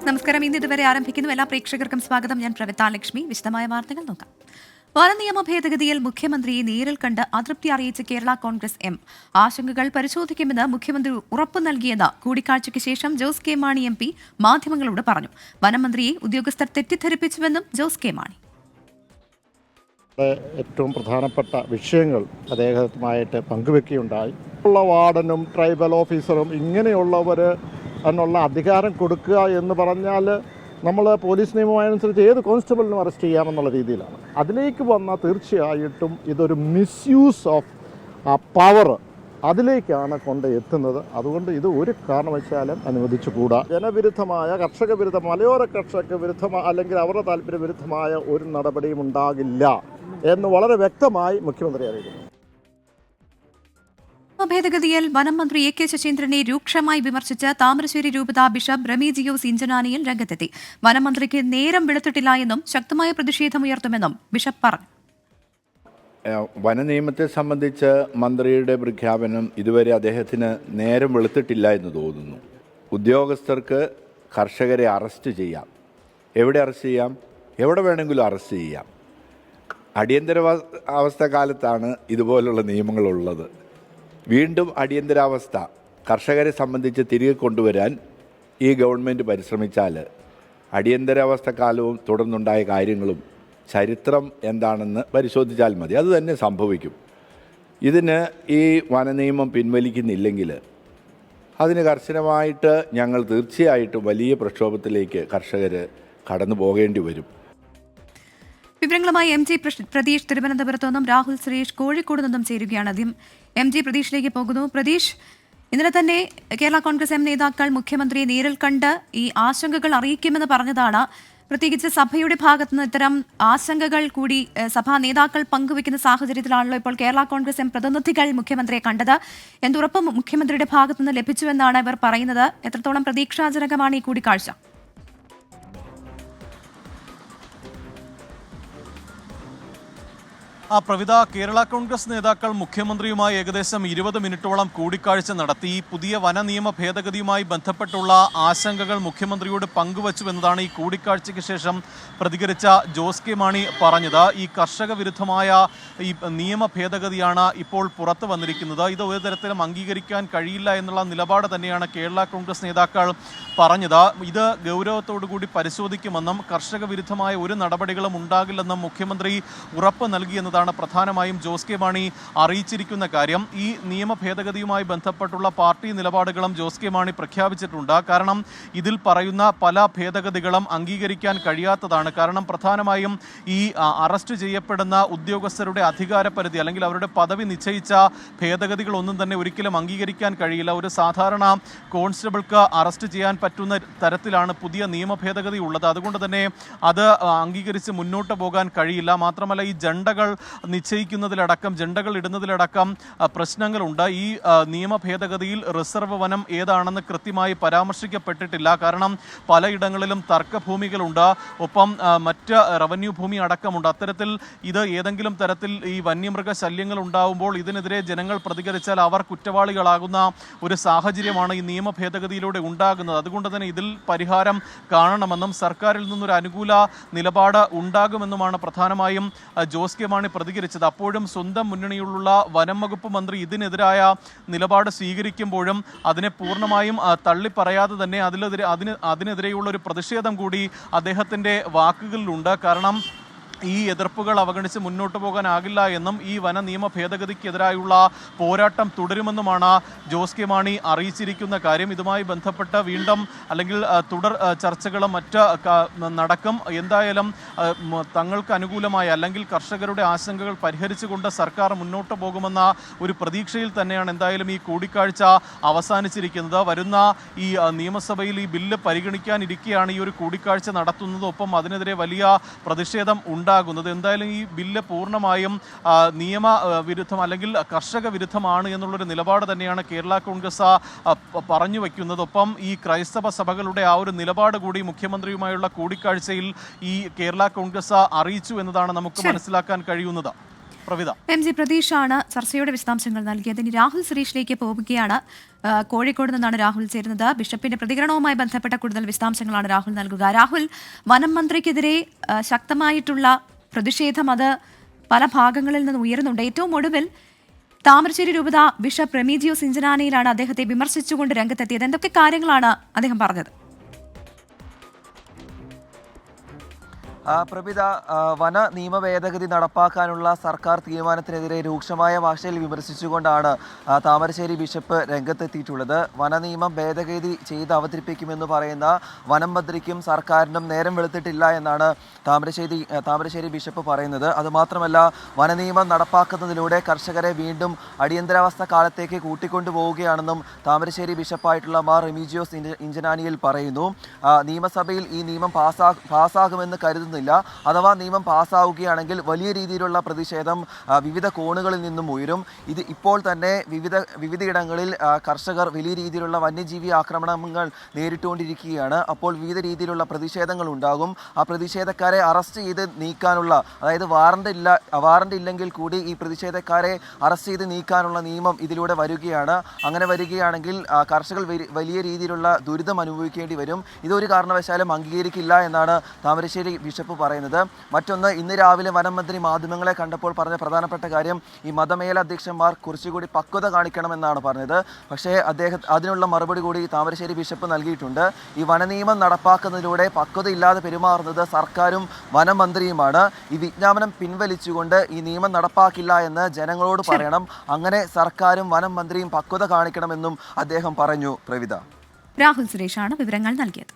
നമസ്കാരം. ഇന്ന് ഇതുവരെ ആരംഭിക്കുന്നു. എല്ലാ പ്രേക്ഷകർക്കും സ്വാഗതം. ഞാൻ പ്രവിത ലക്ഷ്മി. വിശദമായ വാർത്തകൾ നോക്കാം. വനനിയമ ഭേദഗതിയിൽ മുഖ്യമന്ത്രിയെ നേരിൽ കണ്ട് അതൃപ്തി അറിയിച്ച കേരള കോൺഗ്രസ് എം ആശങ്കകൾ പരിശോധിക്കുമെന്ന് മുഖ്യമന്ത്രി ഉറപ്പു നൽകിയെന്ന് കൂടിക്കാഴ്ചയ്ക്ക് ശേഷം ജോസ് കെ മാണി MP മാധ്യമങ്ങളോട് പറഞ്ഞു. വനമന്ത്രിയെ ഉദ്യോഗസ്ഥർ തെറ്റിദ്ധരിപ്പിച്ചുവെന്നും ജോസ് കെ മാണി ഏറ്റവും പ്രധാനപ്പെട്ട വിഷയങ്ങൾ അദ്ദേഹവുമായിട്ട് പങ്കുവെക്കുകയുണ്ടായി. വാർഡനും ട്രൈബൽ ഓഫീസറും ഇങ്ങനെയുള്ളവർ എന്നുള്ള അധികാരം കൊടുക്കുക എന്ന് പറഞ്ഞാൽ നമ്മൾ പോലീസ് നിയമമനുസരിച്ച് ഏത് കോൺസ്റ്റബിളിനും അറസ്റ്റ് ചെയ്യാമെന്നുള്ള രീതിയിലാണ്. അതിലേക്ക് വന്നാൽ തീർച്ചയായിട്ടും ഇതൊരു മിസ്യൂസ് ഓഫ് പവർ അതിലേക്കാണ് കൊണ്ട് എത്തുന്നത്. അതുകൊണ്ട് ഇത് ഒരു കാരണവശാലും അനുവദിച്ചുകൂടാ. ജനവിരുദ്ധമായ കർഷക വിരുദ്ധ മലയോര കർഷക വിരുദ്ധമായ അല്ലെങ്കിൽ അവരുടെ താല്പര്യ വിരുദ്ധമായ ഒരു നടപടിയും ഉണ്ടാകില്ല എന്ന് വളരെ വ്യക്തമായി മുഖ്യമന്ത്രി അറിയിക്കുന്നു. ഭേദഗതിയിൽ വനം മന്ത്രി A K ശശീന്ദ്രനെ രൂക്ഷമായി വിമർശിച്ച് താമരശ്ശേരി രൂപത ബിഷപ്പ് റമീജിയോസ് ഇഞ്ചനാനിയിൽ രംഗത്തെത്തി. വനം മന്ത്രിക്ക് നേരം വെളുത്തിട്ടില്ല എന്നും ശക്തമായ പ്രതിഷേധമുയർത്തുമെന്നും ബിഷപ്പ് പറഞ്ഞു. വനനിയമത്തെ സംബന്ധിച്ച് മന്ത്രിയുടെ പ്രഖ്യാപനം ഇതുവരെ അദ്ദേഹത്തിന് നേരം വെളുത്തിട്ടില്ല എന്ന് തോന്നുന്നു. ഉദ്യോഗസ്ഥർക്ക് കർഷകരെ അറസ്റ്റ് ചെയ്യാം. എവിടെ അറസ്റ്റ് ചെയ്യാം? എവിടെ വേണമെങ്കിലും അറസ്റ്റ് ചെയ്യാം. അടിയന്തരാവസ്ഥ കാലത്താണ് ഇതുപോലുള്ള നിയമങ്ങളുള്ളത്. വീണ്ടും അടിയന്തരാവസ്ഥ കർഷകരെ സംബന്ധിച്ച് തിരികെ കൊണ്ടുവരാൻ ഈ ഗവൺമെൻറ് പരിശ്രമിച്ചാൽ അടിയന്തരാവസ്ഥ കാലവും തുടർന്നുണ്ടായ കാര്യങ്ങളും ചരിത്രം എന്താണെന്ന് പരിശോധിച്ചാൽ മതി. അത് തന്നെ സംഭവിക്കും. ഇതിന് ഈ വനനിയമം പിൻവലിക്കുന്നില്ലെങ്കിൽ അതിന് കർശനമായിട്ട് ഞങ്ങൾ തീർച്ചയായിട്ടും വലിയ പ്രക്ഷോഭത്തിലേക്ക് കർഷകർ കടന്നു പോകേണ്ടി വരും. വിവരങ്ങളുമായി MG പ്രതീഷ് തിരുവനന്തപുരത്തു നിന്നും രാഹുൽ സുരേഷ് കോഴിക്കോട് നിന്നും ചേരുകയാണ്. ആദ്യം MG പ്രതീഷിലേക്ക് പോകുന്നു. പ്രതീഷ്, ഇന്നലെ തന്നെ കേരള കോൺഗ്രസ് M നേതാക്കൾ മുഖ്യമന്ത്രിയെ നേരിൽ കണ്ട് ഈ ആശങ്കകൾ അറിയിക്കുമെന്ന് പറഞ്ഞതാണ്. പ്രത്യേകിച്ച് സഭയുടെ ഭാഗത്തുനിന്ന് ഇത്തരം ആശങ്കകൾ കൂടി സഭാ നേതാക്കൾ പങ്കുവെക്കുന്ന സാഹചര്യത്തിലാണല്ലോ ഇപ്പോൾ കേരള കോൺഗ്രസ് M പ്രതിനിധികൾ മുഖ്യമന്ത്രിയെ കണ്ടത്. എന്തുറപ്പ് മുഖ്യമന്ത്രിയുടെ ഭാഗത്തുനിന്ന് ലഭിച്ചുവെന്നാണ് ഇവർ പറയുന്നത്? എത്രത്തോളം പ്രതീക്ഷാജനകമാണ് ഈ കൂടിക്കാഴ്ച? പ്രവിത, കേരള കോൺഗ്രസ് നേതാക്കൾ മുഖ്യമന്ത്രിയുമായി ഏകദേശം 20 മിനിറ്റോളം കൂടിക്കാഴ്ച നടത്തി. പുതിയ വനനിയമ ഭേദഗതിയുമായി ബന്ധപ്പെട്ടുള്ള ആശങ്കകൾ മുഖ്യമന്ത്രിയോട് പങ്കുവച്ചുവെന്നതാണ് ഈ കൂടിക്കാഴ്ചയ്ക്ക് ശേഷം പ്രതികരിച്ച ജോസ് കെ മാണി പറഞ്ഞത്. ഈ കർഷക വിരുദ്ധമായ ഈ നിയമ ഭേദഗതിയാണ് ഇപ്പോൾ പുറത്തു വന്നിരിക്കുന്നത്. ഇത് ഒരു തരത്തിലും അംഗീകരിക്കാൻ കഴിയില്ല എന്നുള്ള നിലപാട് തന്നെയാണ് കേരള കോൺഗ്രസ് നേതാക്കൾ പറഞ്ഞത്. ഇത് ഗൗരവത്തോടുകൂടി പരിശോധിക്കുമെന്നും കർഷക വിരുദ്ധമായ ഒരു നടപടികളും ഉണ്ടാകില്ലെന്നും മുഖ്യമന്ത്രി ഉറപ്പ് നൽകിയെന്നതാണ് പ്രധാനമായും ജോസ് കെ മാണി അറിയിച്ചിരിക്കുന്ന കാര്യം. ഈ നിയമ ഭേദഗതിയുമായി ബന്ധപ്പെട്ടുള്ള പാർട്ടി നിലപാടുകളും ജോസ് കെ മാണി പ്രഖ്യാപിച്ചിട്ടുണ്ട്. കാരണം ഇതിൽ പറയുന്ന പല ഭേദഗതികളും അംഗീകരിക്കാൻ കഴിയാത്തതാണ്. കാരണം പ്രധാനമായും ഈ അറസ്റ്റ് ചെയ്യപ്പെടുന്ന ഉദ്യോഗസ്ഥരുടെ അധികാരപരിധി അല്ലെങ്കിൽ അവരുടെ പദവി നിശ്ചയിച്ച ഭേദഗതികളൊന്നും തന്നെ ഒരിക്കലും അംഗീകരിക്കാൻ കഴിയില്ല. ഒരു സാധാരണ കോൺസ്റ്റബിൾക്ക് അറസ്റ്റ് ചെയ്യാൻ പറ്റുന്ന തരത്തിലാണ് പുതിയ നിയമ ഭേദഗതി ഉള്ളത്. അതുകൊണ്ട് തന്നെ അത് അംഗീകരിച്ച് മുന്നോട്ട് പോകാൻ കഴിയില്ല. മാത്രമല്ല ഈ ജണ്ടകൾ നിശ്ചയിക്കുന്നതിലടക്കം ജണ്ടകൾ ഇടുന്നതിലടക്കം പ്രശ്നങ്ങളുണ്ട്. ഈ നിയമ ഭേദഗതിയിൽ റിസർവ് വനം ഏതാണെന്ന് കൃത്യമായി പരാമർശിക്കപ്പെട്ടിട്ടില്ല. കാരണം പലയിടങ്ങളിലും തർക്കഭൂമികളുണ്ട്, ഒപ്പം മറ്റ് റവന്യൂ ഭൂമി അടക്കമുണ്ട്. അത്തരത്തിൽ ഇത് ഏതെങ്കിലും തരത്തിൽ ഈ വന്യമൃഗ ശല്യങ്ങൾ ഉണ്ടാകുമ്പോൾ ഇതിനെതിരെ ജനങ്ങൾ പ്രതികരിച്ചാൽ അവർ കുറ്റവാളികളാകുന്ന ഒരു സാഹചര്യമാണ് ഈ നിയമ ഭേദഗതിയിലൂടെ ഉണ്ടാകുന്നത്. അതുകൊണ്ട് തന്നെ ഇതിൽ പരിഹാരം കാണണമെന്നും സർക്കാരിൽ നിന്നൊരു അനുകൂല നിലപാട് ഉണ്ടാകുമെന്നുമാണ് പ്രധാനമായും ജോസ് കെ മാണി പ്രതികരിച്ചത്. അപ്പോഴും സ്വന്തം മുന്നണിയിലുള്ള വനം വകുപ്പ് മന്ത്രി ഇതിനെതിരായ നിലപാട് സ്വീകരിക്കുമ്പോഴും അതിനെ പൂർണ്ണമായും തള്ളിപ്പറയാതെ തന്നെ അതിനെതിരെയുള്ള ഒരു പ്രതിഷേധം കൂടി അദ്ദേഹത്തിൻ്റെ വാക്കുകളിലുണ്ട്. കാരണം ഈ എതിർപ്പുകൾ അവഗണിച്ച് മുന്നോട്ട് പോകാനാകില്ല എന്നും ഈ വന നിയമ ഭേദഗതിക്കെതിരായുള്ള പോരാട്ടം തുടരുമെന്നുമാണ് ജോസ് കെ മാണി അറിയിച്ചിരിക്കുന്ന കാര്യം. ഇതുമായി ബന്ധപ്പെട്ട് വീണ്ടും അല്ലെങ്കിൽ തുടർ ചർച്ചകളും മറ്റ് നടക്കും. എന്തായാലും തങ്ങൾക്ക് അനുകൂലമായ അല്ലെങ്കിൽ കർഷകരുടെ ആശങ്കകൾ പരിഹരിച്ചുകൊണ്ട് സർക്കാർ മുന്നോട്ട് പോകുമെന്ന ഒരു പ്രതീക്ഷയിൽ തന്നെയാണ് എന്തായാലും ഈ കൂടിക്കാഴ്ച അവസാനിച്ചിരിക്കുന്നത്. വരുന്ന ഈ നിയമസഭയിൽ ഈ ബില്ല് പരിഗണിക്കാനിരിക്കെയാണ് ഈ ഒരു കൂടിക്കാഴ്ച നടത്തുന്നത്. ഒപ്പം അതിനെതിരെ വലിയ പ്രതിഷേധം ഉണ്ടാകുന്നത്. എന്തായാലും ഈ ബില്ല് പൂർണ്ണമായും നിയമ വിരുദ്ധം അല്ലെങ്കിൽ കർഷക വിരുദ്ധമാണ് എന്നുള്ളൊരു നിലപാട് തന്നെയാണ് കേരള കോൺഗ്രസ് പറഞ്ഞു വയ്ക്കുന്നത്. ഒപ്പം ഈ ക്രൈസ്തവ സഭകളുടെ ആ ഒരു നിലപാട് കൂടി മുഖ്യമന്ത്രിയുമായുള്ള കൂടിക്കാഴ്ചയിൽ ഈ കേരള കോൺഗ്രസ് അറിയിച്ചു എന്നതാണ് നമുക്ക് മനസ്സിലാക്കാൻ കഴിയുന്നത്. പ്രവിധ. MG പ്രതീഷാണ് ചർച്ചയുടെ വിശദാംശങ്ങൾ നൽകിയത്. ഇനി രാഹുൽ സുരേഷിലേക്ക് പോവുകയാണ്. കോഴിക്കോട് നിന്നാണ് രാഹുൽ ചേരുന്നത്. ബിഷപ്പിന്റെ പ്രതികരണവുമായി ബന്ധപ്പെട്ട കൂടുതൽ വിശദാംശങ്ങളാണ് രാഹുൽ നൽകുക. രാഹുൽ, വനം മന്ത്രിക്കെതിരെ ശക്തമായിട്ടുള്ള പ്രതിഷേധം അത് പല ഭാഗങ്ങളിൽ നിന്ന് ഉയരുന്നുണ്ട്. ഏറ്റവും ഒടുവിൽ താമരശ്ശേരി രൂപത ബിഷപ്പ് റെമീജിയോസ് ഇഞ്ചനാനിയിലാണ് അദ്ദേഹത്തെ വിമർശിച്ചുകൊണ്ട് രംഗത്തെത്തിയത്. എന്തൊക്കെ കാര്യങ്ങളാണ് അദ്ദേഹം പറഞ്ഞത്? പ്രഭിത, വന നിയമ ഭേദഗതി നടപ്പാക്കാനുള്ള സർക്കാർ തീരുമാനത്തിനെതിരെ രൂക്ഷമായ ഭാഷയിൽ വിമർശിച്ചുകൊണ്ടാണ് താമരശ്ശേരി ബിഷപ്പ് രംഗത്തെത്തിയിട്ടുള്ളത്. വന നിയമം ഭേദഗതി ചെയ്ത് അവതരിപ്പിക്കുമെന്ന് പറയുന്ന വനം മന്ത്രിക്കും സർക്കാരിനും നേരം വെളുത്തിട്ടില്ല എന്നാണ് താമരശ്ശേരി ബിഷപ്പ് പറയുന്നത്. അതുമാത്രമല്ല, വന നിയമം നടപ്പാക്കുന്നതിലൂടെ കർഷകരെ വീണ്ടും അടിയന്തരാവസ്ഥ കാലത്തേക്ക് കൂട്ടിക്കൊണ്ടുപോവുകയാണെന്നും താമരശ്ശേരി ബിഷപ്പായിട്ടുള്ള മാർ റെമീജിയോസ് ഇഞ്ചനാനിയിൽ പറയുന്നു. നിയമസഭയിൽ ഈ നിയമം പാസ്സാകുമെന്ന് കരുതുന്നു. അഥവാ നിയമം പാസ്സാവുകയാണെങ്കിൽ വലിയ രീതിയിലുള്ള പ്രതിഷേധം വിവിധ കോണുകളിൽ നിന്നും ഉയരും. ഇത് ഇപ്പോൾ തന്നെ വിവിധയിടങ്ങളിൽ കർഷകർ വലിയ രീതിയിലുള്ള വന്യജീവി ആക്രമണങ്ങൾ നേരിട്ടുകൊണ്ടിരിക്കുകയാണ്. അപ്പോൾ വിവിധ രീതിയിലുള്ള പ്രതിഷേധങ്ങൾ ഉണ്ടാകും. ആ പ്രതിഷേധക്കാരെ അറസ്റ്റ് ചെയ്ത് നീക്കാനുള്ള, അതായത് വാറണ്ട് ഇല്ലെങ്കിൽ കൂടി ഈ പ്രതിഷേധക്കാരെ അറസ്റ്റ് ചെയ്ത് നീക്കാനുള്ള നിയമം ഇതിലൂടെ വരികയാണ്. അങ്ങനെ വരികയാണെങ്കിൽ കർഷകർ വലിയ രീതിയിലുള്ള ദുരിതം അനുഭവിക്കേണ്ടി വരും. ഇതൊരു കാരണവശാലും അംഗീകരിക്കില്ല എന്നാണ് താമരശ്ശേരി ബിഷപ്പ് പറയുന്നത്. മറ്റൊന്ന്, ഇന്ന് രാവിലെ വനം മന്ത്രി മാധ്യമങ്ങളെ കണ്ടപ്പോൾ പറഞ്ഞ പ്രധാനപ്പെട്ട കാര്യം ഈ മതമേലധ്യക്ഷന്മാർ കുറച്ചുകൂടി പക്വത കാണിക്കണമെന്നാണ് പറഞ്ഞത്. പക്ഷേ അതിനുള്ള മറുപടി കൂടി താമരശ്ശേരി ബിഷപ്പ് നൽകിയിട്ടുണ്ട്. ഈ വനനിയമം നടപ്പാക്കുന്നതിലൂടെ പക്വതയില്ലാതെ പെരുമാറുന്നത് സർക്കാരും വനം മന്ത്രിയുമാണ്. ഈ വിജ്ഞാപനം പിൻവലിച്ചുകൊണ്ട് ഈ നിയമം നടപ്പാക്കില്ല എന്ന് ജനങ്ങളോട് പറയണം. അങ്ങനെ സർക്കാരും വനം മന്ത്രിയും പക്വത കാണിക്കണമെന്നും അദ്ദേഹം പറഞ്ഞു. പ്രവിധ. രാഹുൽ സുരേഷാണ് വിവരങ്ങൾ നൽകിയത്.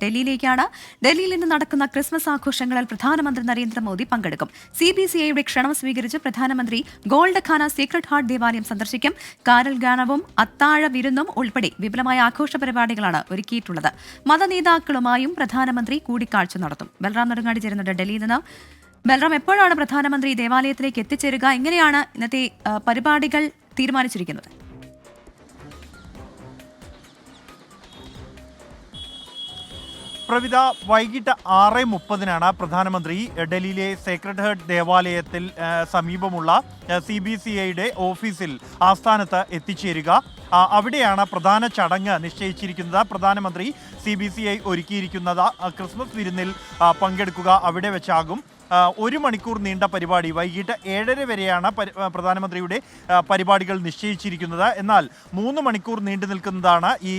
ഡൽഹിയിലേക്കാണ്. ഡൽഹിയിൽ ഇന്ന് നടക്കുന്ന ക്രിസ്മസ് ആഘോഷങ്ങളിൽ പ്രധാനമന്ത്രി നരേന്ദ്രമോദി പങ്കെടുക്കും. CBCIയുടെ ക്ഷണം സ്വീകരിച്ച് പ്രധാനമന്ത്രി ഗോൾഡ് ഖാന സീക്രട്ട് ഹാർട്ട് ദേവാലയം സന്ദർശിക്കും. കാരൽ ഗാനവും അത്താഴ വിരുന്നും ഉൾപ്പെടെ വിപുലമായ ആഘോഷ പരിപാടികളാണ് ഒരുക്കിയിട്ടുള്ളത്. മതനേതാക്കളുമായും പ്രധാനമന്ത്രി കൂടിക്കാഴ്ച നടത്തും. ബൽറാം നെടുങ്ങാടി ചേരുന്നുണ്ട് ഡൽഹിയിൽ നിന്ന്. ബൽറാം, എപ്പോഴാണ് പ്രധാനമന്ത്രി ദേവാലയത്തിലേക്ക് എത്തിച്ചേരുക? എങ്ങനെയാണ് ഇന്നത്തെ പരിപാടികൾ തീരുമാനിച്ചിരിക്കുന്നത്? പ്രവിധ, വൈകിട്ട് 6:30 പ്രധാനമന്ത്രി ഡൽഹിയിലെ സേക്രഡ് ഹാർട്ട് ദേവാലയത്തിൽ സമീപമുള്ള CBCIയുടെ ഓഫീസിൽ ആസ്ഥാനത്ത് എത്തിച്ചേരുക. അവിടെയാണ് പ്രധാന ചടങ്ങ് നിശ്ചയിച്ചിരിക്കുന്നത്. പ്രധാനമന്ത്രി CBCI ഒരുക്കിയിരിക്കുന്നത് ക്രിസ്മസ് വിരുന്നിൽ പങ്കെടുക്കുക അവിടെ വെച്ചാകും. 1 മണിക്കൂർ നീണ്ട പരിപാടി, വൈകിട്ട് 7:30 വരെയാണ് പ്രധാനമന്ത്രിയുടെ പരിപാടികൾ നിശ്ചയിച്ചിരിക്കുന്നത്. എന്നാൽ 3 മണിക്കൂർ നീണ്ടു നിൽക്കുന്നതാണ് ഈ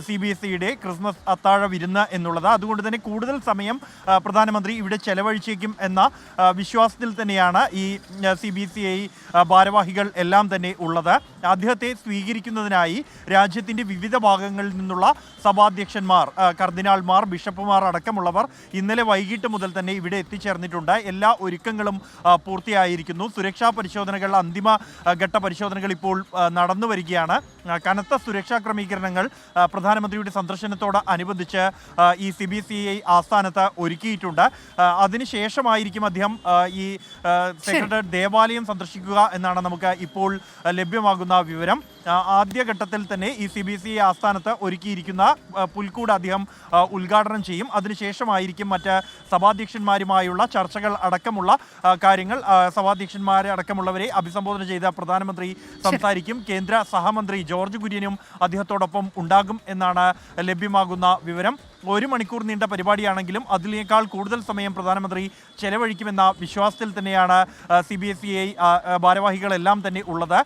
CBCIയുടെ ക്രിസ്മസ് അത്താഴ വിരുന്ന് എന്നുള്ളത്. അതുകൊണ്ട് തന്നെ കൂടുതൽ സമയം പ്രധാനമന്ത്രി ഇവിടെ ചെലവഴിച്ചേക്കും എന്ന വിശ്വാസത്തിൽ തന്നെയാണ് ഈ CBCI ഭാരവാഹികൾ എല്ലാം തന്നെ ഉള്ളത്. അദ്ദേഹത്തെ സ്വീകരിക്കുന്നതിനായി രാജ്യത്തിൻ്റെ വിവിധ ഭാഗങ്ങളിൽ നിന്നുള്ള സഭാധ്യക്ഷന്മാർ, കർദിനാൾമാർ, ബിഷപ്പുമാർ അടക്കമുള്ളവർ ഇന്നലെ വൈകിട്ട് മുതൽ തന്നെ ഇവിടെ എത്തിച്ചേർന്നിട്ടുണ്ട്. എല്ലാ ഒരുക്കങ്ങളും പൂർത്തിയായിരിക്കുന്നു. സുരക്ഷാ പരിശോധനകൾ, അന്തിമ ഘട്ട പരിശോധനകൾ ഇപ്പോൾ നടന്നു വരികയാണ്. കനത്ത സുരക്ഷാ ക്രമീകരണങ്ങൾ പ്രധാനമന്ത്രിയുടെ സന്ദർശനത്തോട് അനുബന്ധിച്ച് ഈ CBCI ആസ്ഥാനത്ത് ഒരുക്കിയിട്ടുണ്ട്. അതിനുശേഷമായിരിക്കും അദ്ദേഹം ഈ സെക്രട്ടറി ദേവാലയം സന്ദർശിക്കുക എന്നാണ് നമുക്ക് ഇപ്പോൾ ലഭ്യമാകുന്ന വിവരം. ആദ്യഘട്ടത്തിൽ തന്നെ ഈ CBCI ആസ്ഥാനത്ത് ഒരുക്കിയിരിക്കുന്ന പുൽക്കൂട് അദ്ദേഹം ഉദ്ഘാടനം ചെയ്യും. അതിനുശേഷമായിരിക്കും മറ്റ് സഭാധ്യക്ഷന്മാരുമായുള്ള ചർച്ചകൾ അടക്കമുള്ള കാര്യങ്ങൾ. സഭാധ്യക്ഷന്മാരെ അടക്കമുള്ളവരെ അഭിസംബോധന ചെയ്ത പ്രധാനമന്ത്രി സംസാരിക്കും. കേന്ദ്ര സഹമന്ത്രി ജോർജ് കുര്യനും അദ്ദേഹത്തോടൊപ്പം ഉണ്ടാകും എന്നാണ് ലഭ്യമാകുന്ന വിവരം. 1 മണിക്കൂർ നീണ്ട പരിപാടിയാണെങ്കിലും അതിനേക്കാൾ കൂടുതൽ സമയം പ്രധാനമന്ത്രി ചെലവഴിക്കുമെന്ന വിശ്വാസത്തിൽ തന്നെയാണ് CBCI ഭാരവാഹികളെല്ലാം തന്നെ ഉള്ളത്.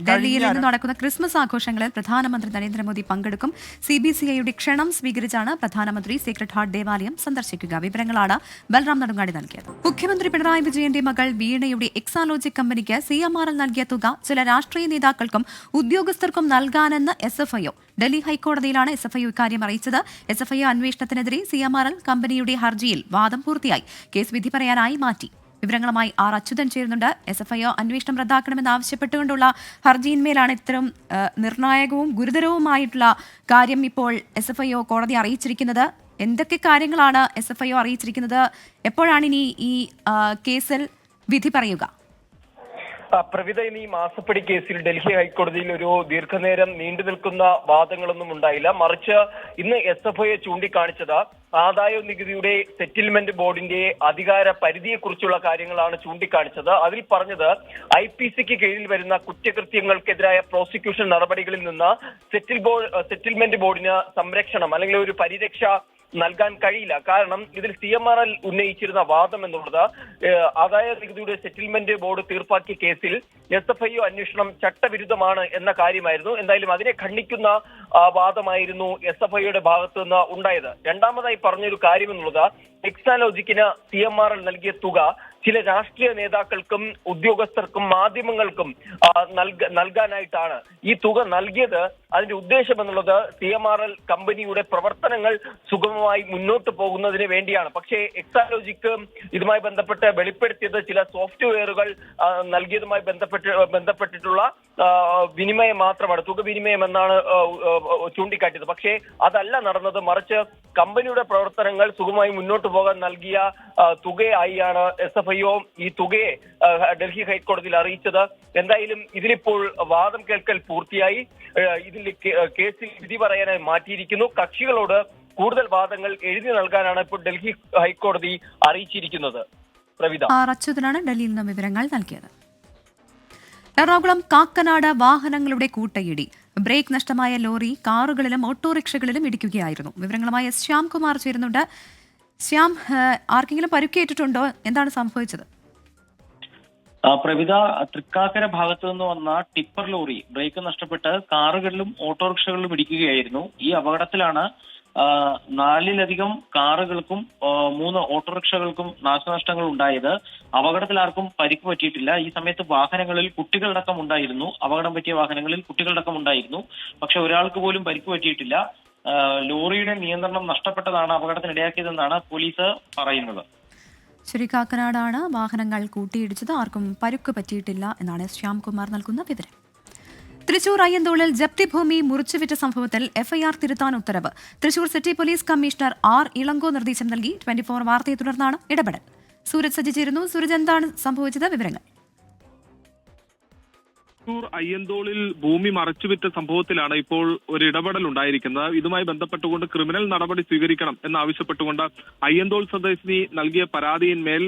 ഡൽഹിയിൽ ഇന്ന് നടക്കുന്ന ക്രിസ്മസ് ആഘോഷങ്ങളിൽ പ്രധാനമന്ത്രി നരേന്ദ്രമോദി പങ്കെടുക്കും. CBCIയുടെ ക്ഷണം സ്വീകരിച്ചാണ് പ്രധാനമന്ത്രി സീക്രട്ട് ഹാർട്ട് ദേവാലയം സന്ദർശിക്കുക. വിവരങ്ങളാണ് ബൽറാം നെടുങ്ങാടി നൽകിയത്. മുഖ്യമന്ത്രി പിണറായി വിജയന്റെ മകൾ വീണയുടെ എക്സാലോജിക് കമ്പനിക്ക് CMRL നൽകിയ തുക ചില രാഷ്ട്രീയ നേതാക്കൾക്കും ഉദ്യോഗസ്ഥർക്കും നൽകാനെന്ന് SFIO. ഡൽഹി ഹൈക്കോടതിയിലാണ് SFIO ഇക്കാര്യം അറിയിച്ചത്. SFIO അന്വേഷണത്തിനെതിരെ CMRL കമ്പനിയുടെ ഹർജിയിൽ വാദം പൂർത്തിയായി. കേസ് വിധി പറയാനായി മാറ്റി. വിവരങ്ങളുമായി R. അച്യുതൻ ചേരുന്നുണ്ട്. SFIO അന്വേഷണം റദ്ദാക്കണമെന്ന് ആവശ്യപ്പെട്ടുകൊണ്ടുള്ള ഹർജിയിന്മേലാണ് ഇത്തരം നിർണായകവും ഗുരുതരവുമായിട്ടുള്ള കാര്യം ഇപ്പോൾ SFIO കോടതി അറിയിച്ചിരിക്കുന്നത്. എന്തൊക്കെ കാര്യങ്ങളാണ് SFIO അറിയിച്ചിരിക്കുന്നത്? എപ്പോഴാണ് ഇനി ഈ കേസിൽ വിധി പറയുക? പ്രവിധ ഈ മാസപ്പടി കേസിൽ ഡൽഹി ഹൈക്കോടതിയിൽ ഒരു ദീർഘനേരം നീണ്ടു നിൽക്കുന്ന വാദങ്ങളൊന്നും ഉണ്ടായില്ല. മറിച്ച് ഇന്ന് SFIയെ ചൂണ്ടിക്കാണിച്ചത് ആദായ നികുതിയുടെ സെറ്റിൽമെന്റ് ബോർഡിന്റെ അധികാര പരിധിയെക്കുറിച്ചുള്ള കാര്യങ്ങളാണ് ചൂണ്ടിക്കാണിച്ചത്. അതിൽ പറഞ്ഞത് IPCക്ക് കീഴിൽ വരുന്ന കുറ്റകൃത്യങ്ങൾക്കെതിരായ പ്രോസിക്യൂഷൻ നടപടികളിൽ നിന്ന് സെറ്റിൽമെന്റ് ബോർഡിന് സംരക്ഷണം അല്ലെങ്കിൽ ഒരു പരിരക്ഷ നൽകാൻ കഴിയില്ല. കാരണം ഇതിൽ CMRL ഉന്നയിച്ചിരുന്ന വാദം എന്നുള്ളത് ആദായ നികുതിയുടെ സെറ്റിൽമെന്റ് ബോർഡ് തീർപ്പാക്കിയ കേസിൽ SFI അന്വേഷണം ചട്ടവിരുദ്ധമാണ് എന്ന കാര്യമായിരുന്നു. എന്തായാലും അതിനെ ഖണ്ഡിക്കുന്ന വാദമായിരുന്നു SFIയുടെ ഭാഗത്തു നിന്ന് ഉണ്ടായത്. രണ്ടാമതായി പറഞ്ഞൊരു കാര്യം എന്നുള്ളത് എക്സാലോജിക്കിന് CMRL നൽകിയ തുക ചില രാഷ്ട്രീയ നേതാക്കൾക്കും ഉദ്യോഗസ്ഥർക്കും മാധ്യമങ്ങൾക്കും നൽകാനായിട്ടാണ്. ഈ തുക നൽകിയത് അതിന്റെ ഉദ്ദേശം എന്നുള്ളത് CMRL കമ്പനിയുടെ പ്രവർത്തനങ്ങൾ സുഗമമായി മുന്നോട്ട് പോകുന്നതിന് വേണ്ടിയാണ്. പക്ഷേ എക്സാലോജിക്ക് ഇതുമായി ബന്ധപ്പെട്ട് വെളിപ്പെടുത്തിയത് ചില സോഫ്റ്റ്വെയറുകൾ നൽകിയതുമായി ബന്ധപ്പെട്ടിട്ടുള്ള വിനിമയം മാത്രമാണ്, തുക വിനിമയം എന്നാണ് ചൂണ്ടിക്കാട്ടിയത്. പക്ഷേ അതല്ല നടന്നത്. മറിച്ച് കമ്പനിയുടെ പ്രവർത്തനങ്ങൾ സുഗമമായി മുന്നോട്ട് പോകാൻ നൽകിയ തുകയായാണ് SFIO ഈ തുകയെ ഡൽഹി ഹൈക്കോടതിയിൽ അറിയിച്ചത്. എന്തായാലും ഇതിലിപ്പോൾ വാദം കേൾക്കൽ പൂർത്തിയായി. ഇതിൽ കേസിൽ വിധി പറയാനായി മാറ്റിയിരിക്കുന്നു. കക്ഷികളോട് കൂടുതൽ വാദങ്ങൾ എഴുതി നൽകാനാണ് ഇപ്പോൾ ഡൽഹി ഹൈക്കോടതി അറിയിച്ചിരിക്കുന്നത്. പ്രവിധ അച്യുതനാണ് ഡൽഹിയിൽ നിന്ന് വിവരങ്ങൾ നൽകിയത്. എറണാകുളം കാക്കനാട് വാഹനങ്ങളുടെ കൂട്ടയിടി. ബ്രേക്ക് നഷ്ടമായ ലോറി കാറുകളിലും ഓട്ടോറിക്ഷകളിലും ഇടിക്കുകയായിരുന്നു. വിവരങ്ങളുമായി ശ്യാംകുമാർ ചേരുന്നുണ്ട്. ശ്യാം, ആർക്കെങ്കിലും പരുക്കേറ്റിട്ടുണ്ടോ? എന്താണ് സംഭവിച്ചത്? പ്രവിധ, തൃക്കാക്കര ഭാഗത്തു നിന്ന് വന്ന ടിപ്പർ ലോറി ബ്രേക്ക് നഷ്ടപ്പെട്ട് കാറുകളിലും ഓട്ടോറിക്ഷകളിലും ഇടിക്കുകയായിരുന്നു. ഈ അപകടത്തിലാണ് 4-ലധികം കാറുകൾക്കും 3 ഓട്ടോറിക്ഷകൾക്കും നാശനഷ്ടങ്ങൾ ഉണ്ടായത്. അപകടത്തിൽ ആർക്കും പരിക്ക് പറ്റിയിട്ടില്ല. ഈ സമയത്ത് വാഹനങ്ങളിൽ കുട്ടികളടക്കം ഉണ്ടായിരുന്നു. അപകടം പറ്റിയ വാഹനങ്ങളിൽ കുട്ടികളടക്കം ഉണ്ടായിരുന്നു. പക്ഷെ ഒരാൾക്ക് പോലും പരിക്ക് പറ്റിയിട്ടില്ല. ലോറിയുടെ നിയന്ത്രണം നഷ്ടപ്പെട്ടതാണ് അപകടത്തിനിടയാക്കിയതെന്നാണ് പോലീസ് പറയുന്നത്. ശരി, കാക്കനാടാണ് വാഹനങ്ങൾ കൂട്ടിയിടിച്ചത്. ആർക്കും പരുക്ക് പറ്റിയിട്ടില്ല എന്നാണ് ശ്യാംകുമാർ നൽകുന്ന വിവരം. തൃശൂർ അയ്യന്തോളിൽ ജപ്തി ഭൂമി മുറിച്ചുവിറ്റ സംഭവത്തിൽ FIR തിരുത്താൻ ഉത്തരവ്. Thrissur city police commissioner R. Ilango നിർദ്ദേശം നൽകി. 24 വാർത്തയെ തുടർന്നാണ് ഇടപെടൽ. സൂരജ് സജ്ജിച്ചിരുന്നു. സൂരജ്, എന്താണ് സംഭവിച്ചത്? വിവരങ്ങൾ. തൃശൂർ അയ്യന്തോളിൽ ഭൂമി മറച്ചുവിറ്റ സംഭവത്തിലാണ് ഇപ്പോൾ ഒരു ഇടപെടൽ ഉണ്ടായിരിക്കുന്നത്. ഇതുമായി ബന്ധപ്പെട്ടുകൊണ്ട് ക്രിമിനൽ നടപടി സ്വീകരിക്കണം എന്നാവശ്യപ്പെട്ടുകൊണ്ട് അയ്യന്തോൾ സ്വദേശിനി നൽകിയ പരാതിയിന്മേൽ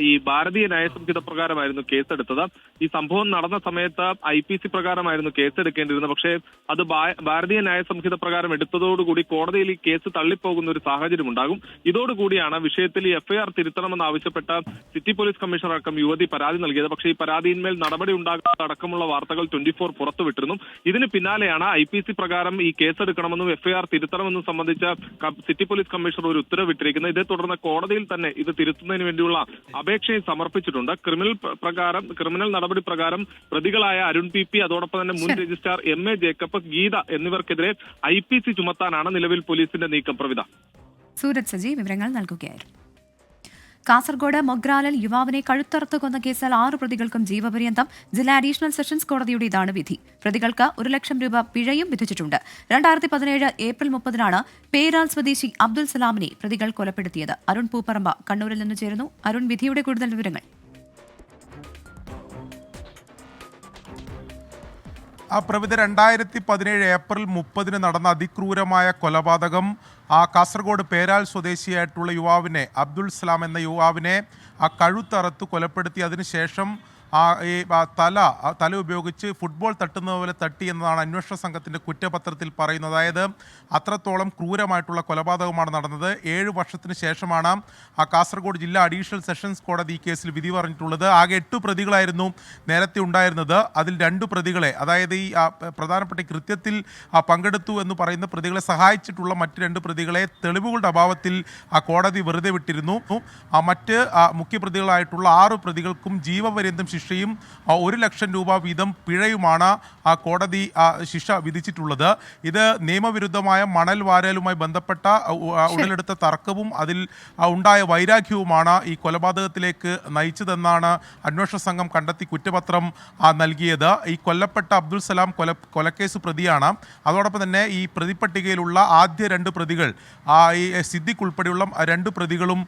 ഈ ഭാരതീയ ന്യായസംഹിത പ്രകാരമായിരുന്നു കേസെടുത്തത്. ഈ സംഭവം നടന്ന സമയത്ത് IPC പ്രകാരമായിരുന്നു കേസെടുക്കേണ്ടിരുന്നത്. പക്ഷേ അത് ഭാരതീയ ന്യായസംഹിത പ്രകാരം എടുത്തതോടുകൂടി കോടതിയിൽ ഈ കേസ് തള്ളിപ്പോകുന്ന ഒരു സാഹചര്യം ഉണ്ടാകും. ഇതോടുകൂടിയാണ് വിഷയത്തിൽ ഈ FIR തിരുത്തണമെന്ന് ആവശ്യപ്പെട്ട സിറ്റി പോലീസ് കമ്മീഷണർ അടക്കം യുവതി പരാതി നൽകിയത്. പക്ഷേ ഈ പരാതിയിന്മേൽ നടപടി ഉണ്ടാകാത്ത അടക്കമുള്ള വാർത്തകൾ 24 പുറത്തുവിട്ടിരുന്നു. ഇതിന് പിന്നാലെയാണ് IPC പ്രകാരം ഈ കേസെടുക്കണമെന്നും FIR തിരുത്തണമെന്നും സംബന്ധിച്ച സിറ്റി പോലീസ് കമ്മീഷണർ ഒരു ഉത്തരവിട്ടിരിക്കുന്നത്. ഇതേ തുടർന്ന് കോടതിയിൽ തന്നെ ഇത് തിരുത്തുന്നതിന് വേണ്ടിയുള്ള അപേക്ഷയും സമർപ്പിച്ചിട്ടുണ്ട്. ക്രിമിനൽ നടപടി പ്രകാരം പ്രതികളായ അരുൺ PP, അതോടൊപ്പം തന്നെ മുൻ രജിസ്ട്രാർ MA ജേക്കബ്, ഗീത എന്നിവർക്കെതിരെ IPC ചുമത്താനാണ് നിലവിൽ പോലീസിന്റെ നീക്കം. പ്രവിധ, സൂരജ് സജി വിവരങ്ങൾ നൽകുകയായിരുന്നു. കാസർഗോഡ് മൊഗ്രാലിൽ യുവാവിനെ കഴുത്തറുത്ത് കൊന്ന കേസിൽ 6 പ്രതികൾക്കും ജീവപര്യന്തം. ജില്ലാ അഡീഷണൽ സെഷൻസ് കോടതിയുടെ ഇതാണ് വിധി. പ്രതികൾക്ക് 1 ലക്ഷം രൂപ പിഴയും വിധിച്ചിട്ടുണ്ട്. 2017 ഏപ്രിൽ 30-നാണ് പേരാൽ സ്വദേശി അബ്ദുൽ സലാമിനെ പ്രതികൾ കൊലപ്പെടുത്തിയത്. അരുൺ പൂപ്പറമ്പ കണ്ണൂരിൽ നിന്ന് ചേരുന്നു. അരുൺ, വിധിയുടെ കൂടുതൽ വിവരങ്ങൾ. പ്രവിധ 2017 ഏപ്രിൽ 30-ന് നടന്ന അതിക്രൂരമായ കൊലപാതകം കാസർഗോഡ് പേരാൽ സ്വദേശിയായിട്ടുള്ള യുവാവിനെ, അബ്ദുൾ സലാം എന്ന യുവാവിനെ കഴുത്തറുത്ത് കൊലപ്പെടുത്തി. അതിനുശേഷം ഈ തല ഉപയോഗിച്ച് ഫുട്ബോൾ തട്ടുന്ന പോലെ തട്ടി എന്നതാണ് അന്വേഷണ സംഘത്തിൻ്റെ കുറ്റപത്രത്തിൽ പറയുന്നത്. അതായത് അത്രത്തോളം ക്രൂരമായിട്ടുള്ള കൊലപാതകമാണ് നടന്നത്. 7 വർഷത്തിന് ശേഷമാണ് കാസർഗോഡ് ജില്ലാ അഡീഷണൽ സെഷൻസ് കോടതി ഈ കേസിൽ വിധി പറഞ്ഞിട്ടുള്ളത്. ആകെ 8 പ്രതികളായിരുന്നു നേരത്തെ ഉണ്ടായിരുന്നത്. അതിൽ 2 പ്രതികളെ, അതായത് ഈ പ്രധാനപ്പെട്ട കൃത്യത്തിൽ പങ്കെടുത്തു എന്ന് പറയുന്ന പ്രതികളെ സഹായിച്ചിട്ടുള്ള മറ്റ് 2 പ്രതികളെ തെളിവുകളുടെ അഭാവത്തിൽ കോടതി വെറുതെ വിട്ടിരുന്നു. മറ്റ് മുഖ്യപ്രതികളായിട്ടുള്ള 6 പ്രതികൾക്കും ജീവപര്യന്തം ശിക്ഷയും 1 ലക്ഷം രൂപ വീതം പിഴയുമാണ് കോടതി ശിക്ഷ വിധിച്ചിട്ടുള്ളത്. ഇത് നിയമവിരുദ്ധമായ മണൽ വാരലുമായി ബന്ധപ്പെട്ട ഉടലെടുത്ത തർക്കവും അതിൽ ഉണ്ടായ വൈരാഗ്യവുമാണ് ഈ കൊലപാതകത്തിലേക്ക് നയിച്ചതെന്നാണ് അന്വേഷണ സംഘം കണ്ടെത്തി കുറ്റപത്രം നൽകിയത്. ഈ കൊല്ലപ്പെട്ട അബ്ദുൾ സലാം കൊലക്കേസ് പ്രതിയാണ്. അതോടൊപ്പം തന്നെ ഈ പ്രതിപ്പട്ടികയിലുള്ള ആദ്യ 2 പ്രതികൾ, ഈ സിദ്ദിഖ് ഉൾപ്പെടെയുള്ള 2 പ്രതികളും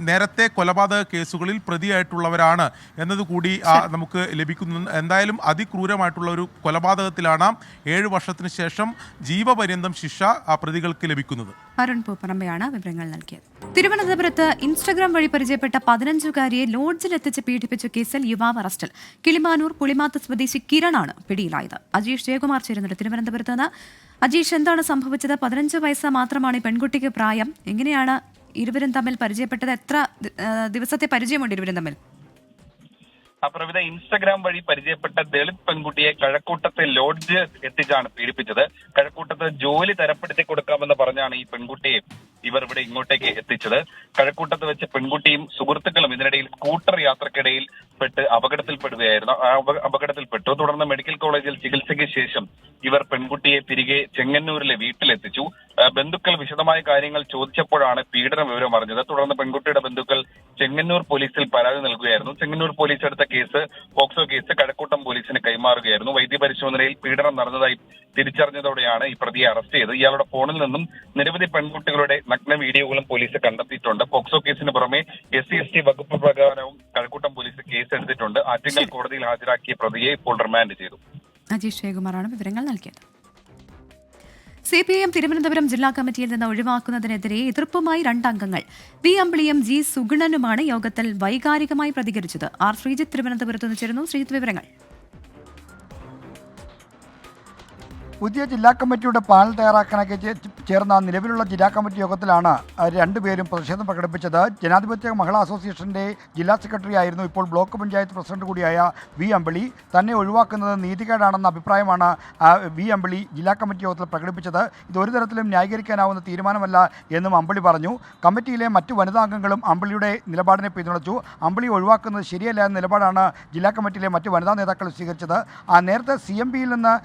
നേരത്തെ കൊലപാതക കേസുകളിൽ പ്രതിയായിട്ടുള്ളവരാണ് എന്നതുകൂടി നമുക്ക് ലഭിക്കുന്നു. എന്തായാലും അതിക്രൂരമായിട്ടുള്ള ഒരു കൊലപാതകത്തിലാണ് 7 വർഷത്തിന് ശേഷം ജീവപര്യന്തം ശിക്ഷ പ്രതികൾക്ക് ലഭിക്കുന്നത്. അരുൺ പൂപ്പറമ്പയാണ് വിവരങ്ങൾ നൽകിയത്. തിരുവനന്തപുരത്ത് ഇൻസ്റ്റഗ്രാം വഴി പരിചയപ്പെട്ട 15-കാരിയെ ലോഡ്ജിലെത്തിച്ച് പീഡിപ്പിച്ച കേസിൽ യുവാവ് അറസ്റ്റിൽ. കിളിമാനൂർ പുളിമാത്ത് സ്വദേശി കിരണാണ് പിടിയിലായത്. അജീഷ് ജയകുമാർ ചേരുന്നുണ്ട് തിരുവനന്തപുരത്ത് നിന്ന്. അജീഷ്, എന്താണ് സംഭവിച്ചത്? 15 വയസ്സ് മാത്രമാണ് ഈ പെൺകുട്ടിക്ക് പ്രായം. എങ്ങനെയാണ് ഇരുവരും തമ്മിൽ പരിചയപ്പെട്ടത്? എത്ര ദിവസത്തെ പരിചയമുണ്ട് ഇരുവരും തമ്മിൽ? പ്രവിധ ഇൻസ്റ്റഗ്രാം വഴി പരിചയപ്പെട്ട ദളിത് പെൺകുട്ടിയെ കഴക്കൂട്ടത്തെ ലോഡ്ജ് എത്തിച്ചാണ് പീഡിപ്പിച്ചത്. കഴക്കൂട്ടത്ത് ജോലി തരപ്പെടുത്തി കൊടുക്കാമെന്ന് പറഞ്ഞാണ് ഈ പെൺകുട്ടിയെ ഇവർ ഇവിടെ ഇങ്ങോട്ടേക്ക് എത്തിച്ചത്. കഴക്കൂട്ടത്ത് വെച്ച് പെൺകുട്ടിയും സുഹൃത്തുക്കളും ഇതിനിടയിൽ സ്കൂട്ടർ യാത്രക്കിടയിൽ പെട്ട് അപകടത്തിൽപ്പെട്ടു. തുടർന്ന് മെഡിക്കൽ കോളേജിൽ ചികിത്സയ്ക്ക് ശേഷം ഇവർ പെൺകുട്ടിയെ തിരികെ ചെങ്ങന്നൂരിലെ വീട്ടിലെത്തിച്ചു. ബന്ധുക്കൾ വിശദമായ കാര്യങ്ങൾ ചോദിച്ചപ്പോഴാണ് പീഡന വിവരം അറിഞ്ഞത്. തുടർന്ന് പെൺകുട്ടിയുടെ ബന്ധുക്കൾ ചെങ്ങന്നൂർ പോലീസിൽ പരാതി നൽകുകയായിരുന്നു. ചെങ്ങന്നൂർ പോലീസ് എടുത്ത കേസ് പോക്സോ കേസ് കഴക്കൂട്ടം പോലീസിന് കൈമാറുകയായിരുന്നു. വൈദ്യപരിശോധനയിൽ പീഡനം നടന്നതായി തിരിച്ചറിഞ്ഞതോടെയാണ് ഈ പ്രതിയെ അറസ്റ്റ് ചെയ്തത്. ഇയാളുടെ ഫോണിൽ നിന്നും നിരവധി പെൺകുട്ടികളുടെ നഗ്ന വീഡിയോകളും പോലീസ് കണ്ടെത്തിയിട്ടുണ്ട്. പോക്സോ കേസിന് പുറമെ SC/ST വകുപ്പ് പ്രകാരവും കഴക്കൂട്ടം പോലീസ് കേസ് എടുത്തിട്ടുണ്ട്. ആറ്റിങ്ങൽ കോടതിയിൽ ഹാജരാക്കിയ പ്രതിയെ ഇപ്പോൾ റിമാൻഡ് ചെയ്തു. അജീഷ് ജയകുമാറാണ് വിവരങ്ങൾ നൽകിയത്. CPIM തിരുവനന്തപുരം ജില്ലാ കമ്മിറ്റിയിൽ നിന്ന് ഒഴിവാക്കുന്നതിനെതിരെ എതിർപ്പുമായി 2 അംഗങ്ങൾ. വി അമ്പിളിയും ജി സുഗുണനുമാണ് യോഗത്തിൽ വൈകാരികമായി പ്രതികരിച്ചത്. ആർ ശ്രീജിത്ത് തിരുവനന്തപുരത്ത് നിന്ന് ചേരുന്നു. ശ്രീജിത്ത്, വിവരങ്ങൾ. പുതിയ ജില്ലാ കമ്മിറ്റിയുടെ പാനൽ തയ്യാറാക്കാനൊക്കെ ചേർന്ന നിലവിലുള്ള ജില്ലാ കമ്മിറ്റി യോഗത്തിലാണ് രണ്ടുപേരും പ്രതിഷേധം പ്രകടിപ്പിച്ചത്. ജനാധിപത്യ മഹിളാ അസോസിയേഷൻ്റെ ജില്ലാ സെക്രട്ടറി ആയിരുന്നു ഇപ്പോൾ ബ്ലോക്ക് പഞ്ചായത്ത് പ്രസിഡന്റ് കൂടിയായ വി അമ്പിളി. തന്നെ ഒഴിവാക്കുന്നത് നീതികേടാണെന്ന അഭിപ്രായമാണ് വി അമ്പിളി ജില്ലാ കമ്മിറ്റി യോഗത്തിൽ പ്രകടിപ്പിച്ചത്. ഇത് ഒരു തരത്തിലും ന്യായീകരിക്കാനാവുന്ന തീരുമാനമല്ല എന്നും അമ്പിളി പറഞ്ഞു. കമ്മിറ്റിയിലെ മറ്റു വനിതാ അംഗങ്ങളും അമ്പിളിയുടെ നിലപാടിനെ പിന്തുണച്ചു. അമ്പിളി ഒഴിവാക്കുന്നത് ശരിയല്ല എന്ന നിലപാടാണ് ജില്ലാ കമ്മിറ്റിയിലെ മറ്റു വനിതാ നേതാക്കൾ സ്വീകരിച്ചത്. നേരത്തെ CMPയിൽ നിന്ന്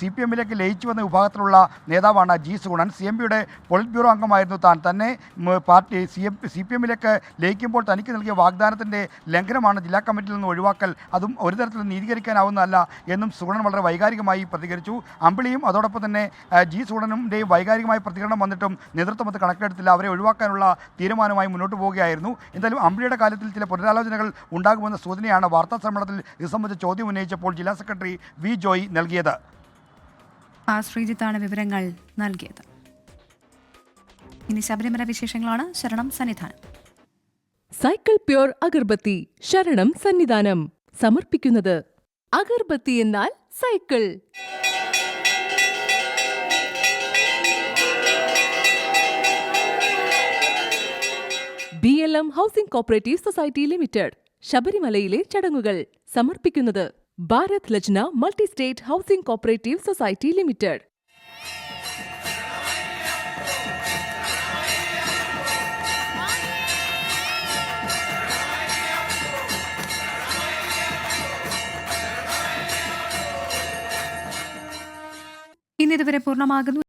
CPMലേക്ക് ലയിച്ചു വന്ന വിഭാഗത്തിലുള്ള നേതാവാണ് ജി സുഗുണൻ. CMPയുടെ പോളിറ്റ് ബ്യൂറോ അംഗമായിരുന്നു താൻ. തന്നെ പാർട്ടി CPMലേക്ക് ലയിക്കുമ്പോൾ തനിക്ക് നൽകിയ വാഗ്ദാനത്തിൻ്റെ ലംഘനമാണ് ജില്ലാ കമ്മിറ്റിയിൽ നിന്ന് ഒഴിവാക്കൽ. അതും ഒരു തരത്തിലും നീതീകരിക്കാനാവുന്നതല്ല എന്നും സുഗുണൻ വളരെ വൈകാരികമായി പ്രതികരിച്ചു. അമ്പിളിയും അതോടൊപ്പം തന്നെ ജി സുഗുണനുടെയും വൈകാരികമായ പ്രതികരണം വന്നിട്ടും നേതൃത്വം അത് കണക്കിലെടുത്തില്ല. അവരെ ഒഴിവാക്കാനുള്ള തീരുമാനമായി മുന്നോട്ട് പോവുകയായിരുന്നു. എന്തായാലും അമ്പിളിയുടെ കാര്യത്തിൽ ചില പുനരാലോചനകൾ ഉണ്ടാകുമെന്ന സൂചനയാണ് വാർത്താ സമ്മേളനത്തിൽ ഇത് സംബന്ധിച്ച് ചോദ്യം ഉന്നയിച്ചപ്പോൾ ജില്ലാ സെക്രട്ടറി വി ജോയ് നൽകിയത്. ശ്രീജിത്താണ് വിവരങ്ങൾ നൽകിയത്. ഇനി ശബരിമല വിശേഷങ്ങളാണ്. ശരണം സന്നിധാനം. സൈക്കിൾ പ്യൂർ അഗർബത്തി ശരണം സന്നിധാനം സമർപ്പിക്കുന്നത് അഗർബത്തി എന്നാൽ cycle. BLM housing cooperative society limited ശബരിമലയിലെ ചടങ്ങുകൾ സമർപ്പിക്കുന്നത് ഭാരത് ലജ്ന multi state housing cooperative society limited. ഇന്നിതുവരെ പൂർണ്ണമാകുന്നു.